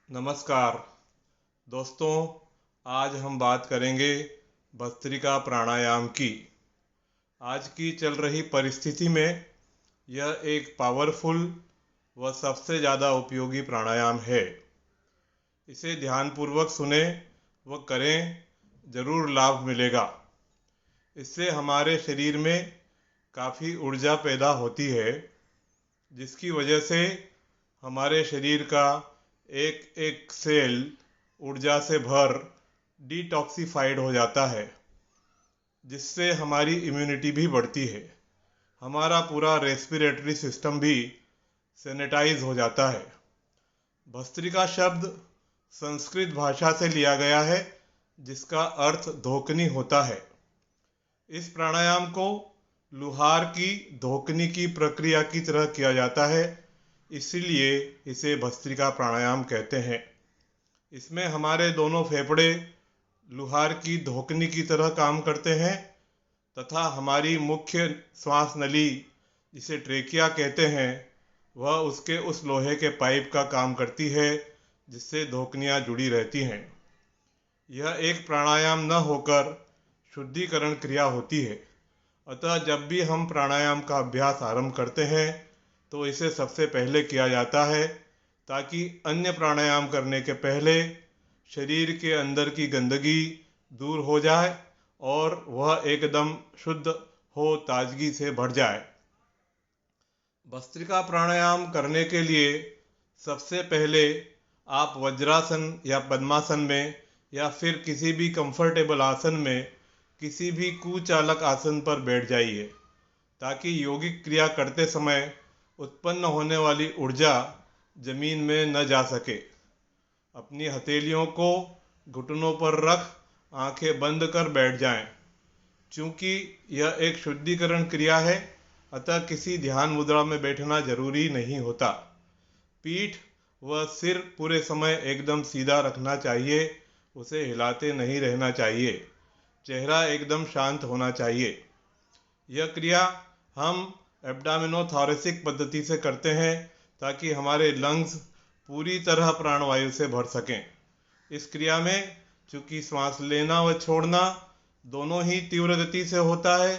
नमस्कार दोस्तों, आज हम बात करेंगे भस्त्रिका प्राणायाम की। आज की चल रही परिस्थिति में यह एक पावरफुल व सबसे ज़्यादा उपयोगी प्राणायाम है। इसे ध्यानपूर्वक सुने व करें, ज़रूर लाभ मिलेगा। इससे हमारे शरीर में काफ़ी ऊर्जा पैदा होती है, जिसकी वजह से हमारे शरीर का एक एक सेल ऊर्जा से भर डिटॉक्सिफाइड हो जाता है, जिससे हमारी इम्यूनिटी भी बढ़ती है। हमारा पूरा रेस्पिरेटरी सिस्टम भी सैनिटाइज हो जाता है। भस्त्रिका शब्द संस्कृत भाषा से लिया गया है, जिसका अर्थ धोकनी होता है। इस प्राणायाम को लुहार की धोकनी की प्रक्रिया की तरह किया जाता है, इसीलिए इसे भस्त्रिका प्राणायाम कहते हैं। इसमें हमारे दोनों फेफड़े लुहार की धोकनी की तरह काम करते हैं तथा हमारी मुख्य श्वास नली, जिसे ट्रेकिया कहते हैं, वह उसके उस लोहे के पाइप का काम करती है जिससे धोकनियाँ जुड़ी रहती हैं। यह एक प्राणायाम न होकर शुद्धिकरण क्रिया होती है। अतः जब भी हम प्राणायाम का अभ्यास आरंभ करते हैं तो इसे सबसे पहले किया जाता है, ताकि अन्य प्राणायाम करने के पहले शरीर के अंदर की गंदगी दूर हो जाए और वह एकदम शुद्ध हो, ताजगी से भर जाए। भस्त्रिका प्राणायाम करने के लिए सबसे पहले आप वज्रासन या पद्मासन में या फिर किसी भी कंफर्टेबल आसन में, किसी भी कुचालक आसन पर बैठ जाइए, ताकि यौगिक क्रिया करते समय उत्पन्न होने वाली ऊर्जा जमीन में न जा सके। अपनी हथेलियों को घुटनों पर रख आंखें बंद कर बैठ जाएं। चूंकि यह एक शुद्धिकरण क्रिया है, अतः किसी ध्यान मुद्रा में बैठना जरूरी नहीं होता। पीठ व सिर पूरे समय एकदम सीधा रखना चाहिए, उसे हिलाते नहीं रहना चाहिए। चेहरा एकदम शांत होना चाहिए। यह क्रिया हम एब्डामिनोथोरेसिक पद्धति से करते हैं, ताकि हमारे लंग्स पूरी तरह प्राणवायु से भर सकें। इस क्रिया में चूंकि श्वास लेना व छोड़ना दोनों ही तीव्र गति से होता है,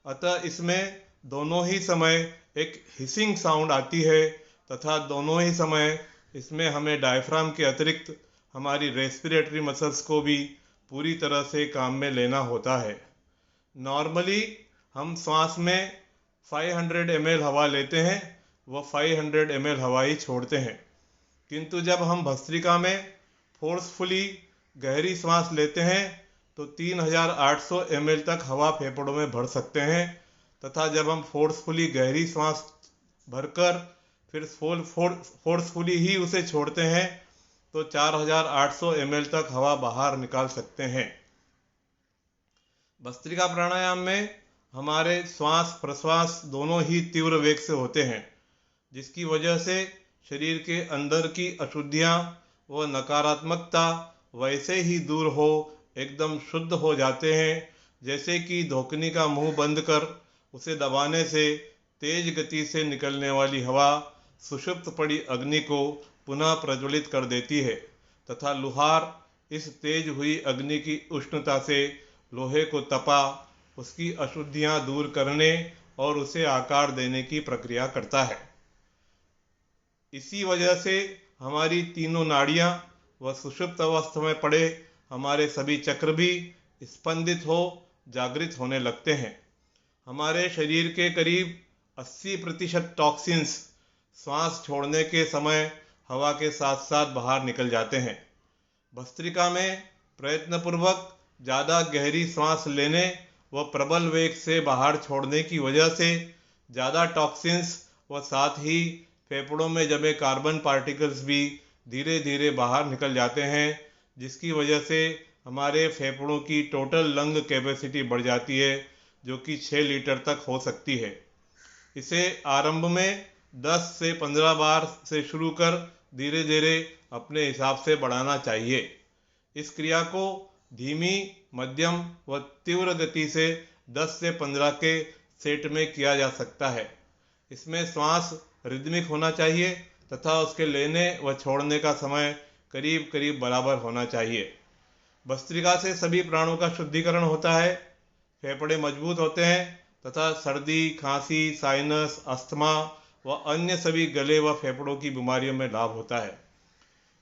अतः इसमें दोनों ही समय एक हिसिंग साउंड आती है तथा दोनों ही समय इसमें हमें डायफ्राम के अतिरिक्त हमारी रेस्पिरेटरी मसल्स को भी पूरी तरह से काम में लेना होता है। नॉर्मली हम श्वास में 500 ml हवा लेते हैं व 500 ml हवा ही छोड़ते हैं, किंतु जब हम भस्त्रिका में फोर्सफुली गहरी सांस लेते हैं तो 3800 ml तक हवा फेफड़ों में भर सकते हैं, तथा जब हम फोर्सफुली गहरी सांस भरकर फिर फोर्सफुली ही उसे छोड़ते हैं तो 4800 ml तक हवा बाहर निकाल सकते हैं। भस्त्रिका प्राणायाम में हमारे श्वास प्रश्वास दोनों ही तीव्र वेग से होते हैं, जिसकी वजह से शरीर के अंदर की अशुद्धियाँ व नकारात्मकता वैसे ही दूर हो, एकदम शुद्ध हो जाते हैं। जैसे कि धोकनी का मुंह बंद कर उसे दबाने से तेज गति से निकलने वाली हवा सुषुप्त पड़ी अग्नि को पुनः प्रज्वलित कर देती है, तथा लुहार इस तेज हुई अग्नि की उष्णता से लोहे को तपा उसकी अशुद्धियां दूर करने और उसे आकार देने की प्रक्रिया करता है। इसी वजह से हमारी तीनों नाड़ियां व सुषुप्त अवस्था में पड़े हमारे सभी चक्र भी स्पंदित हो, जागृत होने लगते हैं। हमारे शरीर के करीब 80% टॉक्सिन्स श्वास छोड़ने के समय हवा के साथ साथ बाहर निकल जाते हैं। भस्त्रिका में प्रयत्नपूर्वक ज़्यादा गहरी सांस लेने व प्रबल वेग से बाहर छोड़ने की वजह से ज़्यादा टॉक्सिन्स व साथ ही फेफड़ों में जमे कार्बन पार्टिकल्स भी धीरे धीरे बाहर निकल जाते हैं, जिसकी वजह से हमारे फेफड़ों की टोटल लंग कैपेसिटी बढ़ जाती है, जो कि 6 लीटर तक हो सकती है। इसे आरंभ में 10 से 15 बार से शुरू कर धीरे धीरे अपने हिसाब से बढ़ाना चाहिए। इस क्रिया को धीमी, मध्यम व तीव्र गति से 10 से 15 के सेट में किया जा सकता है। इसमें श्वास रिदमिक होना चाहिए तथा उसके लेने व छोड़ने का समय करीब करीब बराबर होना चाहिए। भस्त्रिका से सभी प्राणों का शुद्धिकरण होता है, फेफड़े मजबूत होते हैं तथा सर्दी, खांसी, साइनस, अस्थमा व अन्य सभी गले व फेफड़ों की बीमारियों में लाभ होता है।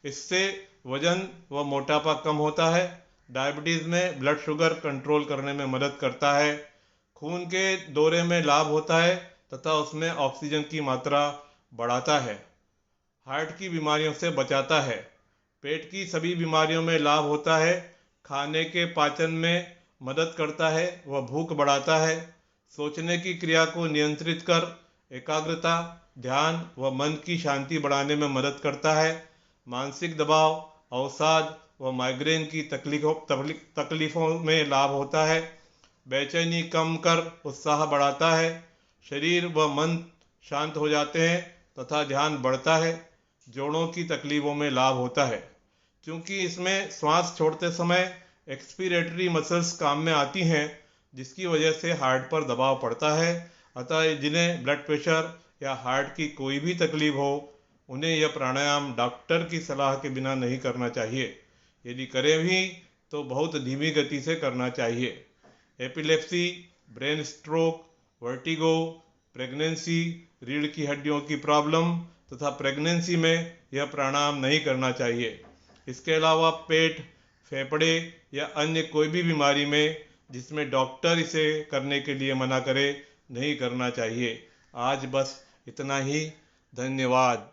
इससे वजन व मोटापा कम होता है। डायबिटीज़ में ब्लड शुगर कंट्रोल करने में मदद करता है। खून के दौरे में लाभ होता है तथा उसमें ऑक्सीजन की मात्रा बढ़ाता है। हार्ट की बीमारियों से बचाता है। पेट की सभी बीमारियों में लाभ होता है। खाने के पाचन में मदद करता है व भूख बढ़ाता है। सोचने की क्रिया को नियंत्रित कर एकाग्रता, ध्यान व मन की शांति बढ़ाने में मदद करता है। मानसिक दबाव, अवसाद व माइग्रेन की तकलीफों में लाभ होता है। बेचैनी कम कर उत्साह बढ़ाता है। शरीर व मन शांत हो जाते हैं तथा ध्यान बढ़ता है। जोड़ों की तकलीफों में लाभ होता है। क्योंकि इसमें श्वास छोड़ते समय एक्सपीरेटरी मसल्स काम में आती हैं, जिसकी वजह से हार्ट पर दबाव पड़ता है। अतः जिन्हें ब्लड प्रेशर या हार्ट की कोई भी तकलीफ हो, उन्हें यह प्राणायाम डॉक्टर की सलाह के बिना नहीं करना चाहिए। यदि करें भी तो बहुत धीमी गति से करना चाहिए। Epilepsy, brain stroke, vertigo, pregnancy, रीढ़ की हड्डियों की प्रॉब्लम तथा प्रेगनेंसी में यह प्राणायाम नहीं करना चाहिए। इसके अलावा पेट, फेफड़े या अन्य कोई भी बीमारी में जिसमें डॉक्टर इसे करने के लिए मना करे, नहीं करना चाहिए। आज बस इतना ही। धन्यवाद।